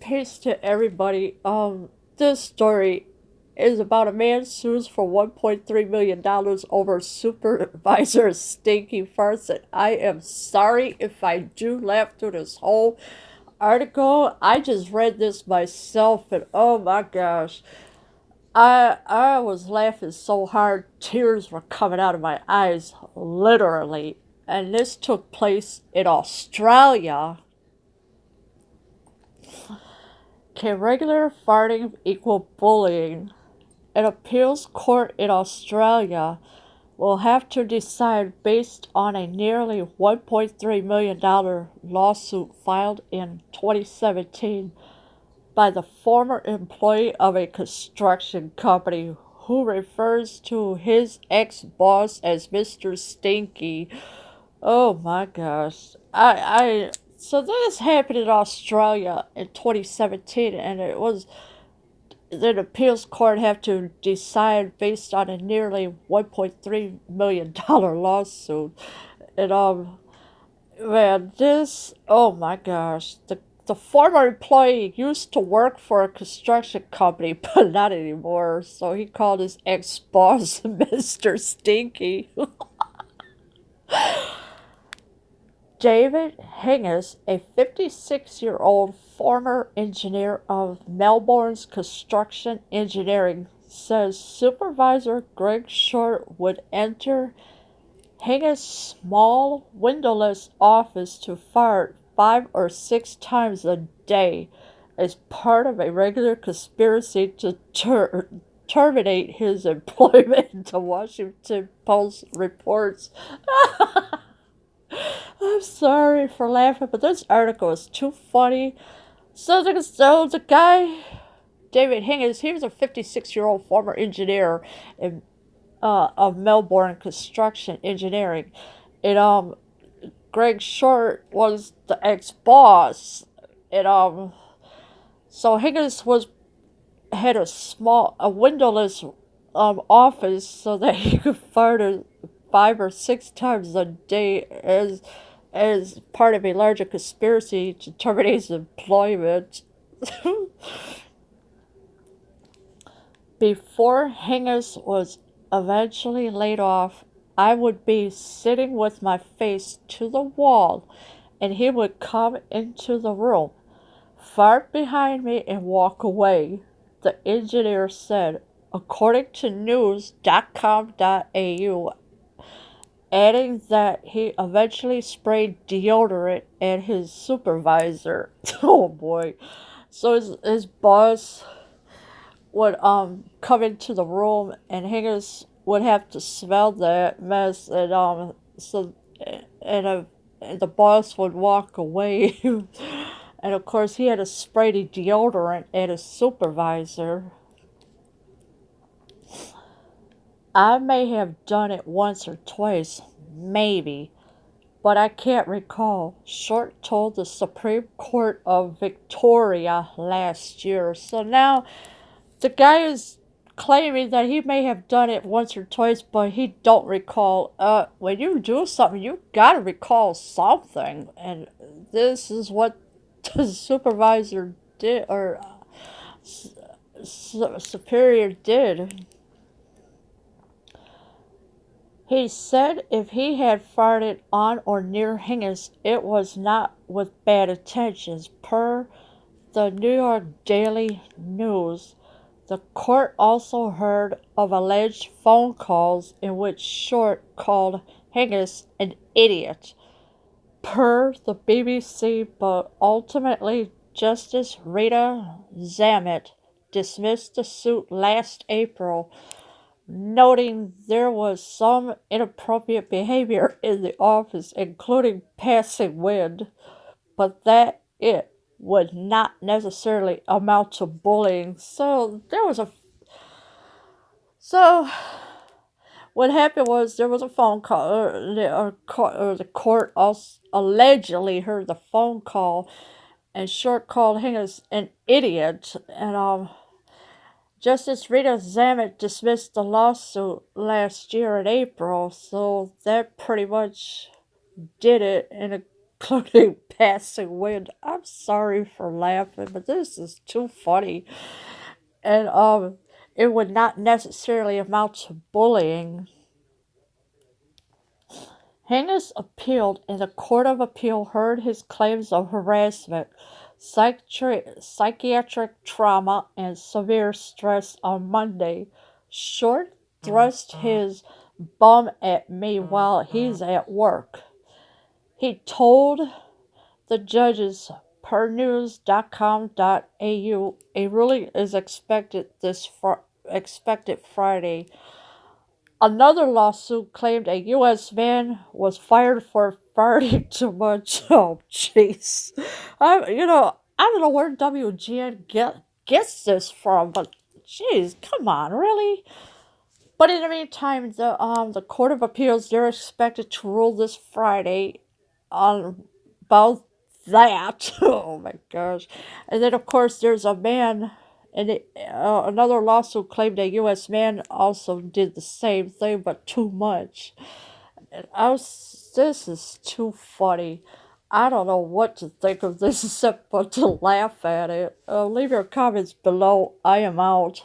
Peace to everybody. This story is about a man sues for $1.3 million over supervisor stinky farts. And I am sorry if I do laugh through this whole article. I just read this myself, and oh my gosh, I was laughing so hard, tears were coming out of my eyes, literally. And this took place in Australia. Can regular farting equal bullying? An appeals court in Australia will have to decide based on a nearly $1.3 million lawsuit filed in 2017 by the former employee of a construction company who refers to his ex-boss as Mr. Stinky. Oh my gosh. So this happened in Australia in 2017, and it was the appeals court have to decide based on a nearly $1.3 million lawsuit. And man, this, oh my gosh, the former employee used to work for a construction company, but not anymore. So he called his ex-boss Mr. Stinky. David Hingis, a 56-year-old former engineer of Melbourne's construction engineering, says Supervisor Greg Short would enter Hingis' small, windowless office to fart 5 or 6 times a day as part of a regular conspiracy to terminate his employment, the Washington Post reports. I'm sorry for laughing, but this article is too funny. So the guy, David Hingis, he was a 56-year-old former engineer in, of Melbourne construction engineering. And Greg Short was the ex-boss. And so Higgins had a windowless office so that he could fart 5 or 6 times a day as part of a larger conspiracy to terminate his employment. Before Hingis was eventually laid off, I would be sitting with my face to the wall, and he would come into the room, fart behind me, and walk away, the engineer said, according to news.com.au, adding that he eventually sprayed deodorant at his supervisor. Oh boy. So his boss would come into the room, and Higgins would have to smell that mess, and and the boss would walk away. And of course he had to spray the deodorant at his supervisor. I may have done it once or twice, maybe, but I can't recall, Short told the Supreme Court of Victoria last year. So now the guy is claiming that he may have done it once or twice, but he don't recall. When you do something, you gotta recall something, and this is what the supervisor did, or superior did. He said if he had farted on or near Hingis, it was not with bad intentions. Per the New York Daily News, the court also heard of alleged phone calls in which Short called Hingis an idiot. Per the BBC, but ultimately Justice Rita Zammit dismissed the suit last April, noting there was some inappropriate behavior in the office, including passing wind, but that it would not necessarily amount to bullying. So what happened was there was a phone call, or the court also allegedly heard the phone call, and Short called Hingis an idiot, and Justice Rita Zammit dismissed the lawsuit last year in April, so that pretty much did it, and including passing wind. I'm sorry for laughing, but this is too funny. And it would not necessarily amount to bullying. Hangus appealed, and the Court of Appeal heard his claims of harassment, psychiatric trauma, and severe stress on Monday. Short thrust his bum at me while he's at work. He told the judges per news.com.au a ruling is expected Friday. Another lawsuit claimed a U.S. man was fired for farting too much. Oh, jeez. I don't know where WGN gets this from, but jeez, come on, really? But in the meantime, the Court of Appeals, they're expected to rule this Friday on about that. Oh my gosh! And then of course there's a man, and another lawsuit claimed a U.S. man also did the same thing, but too much. And this is too funny. I don't know what to think of this except but to laugh at it. Leave your comments below. I am out.